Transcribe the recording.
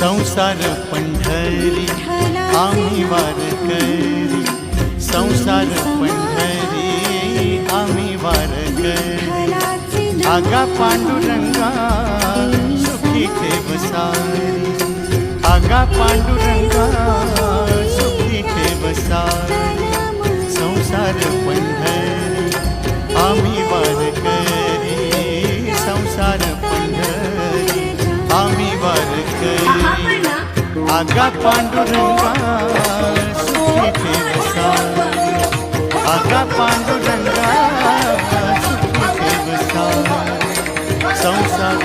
संसार पंढरी आम्ही वारकरी, संसार पंढरी आम्ही वारकरी। आगा पांडुरंगा सुखी ठेव सारी, आगा पांडुरंगा सुखी ठेव सारी। संसार पंढरी आम्ही वारकरी, संसार पंढरी आम्ही वारकरी। आगा पांडुरंगा सुखी ठेव सारी, आगा पांडुरंगा सुखी ठेव सारी। संसार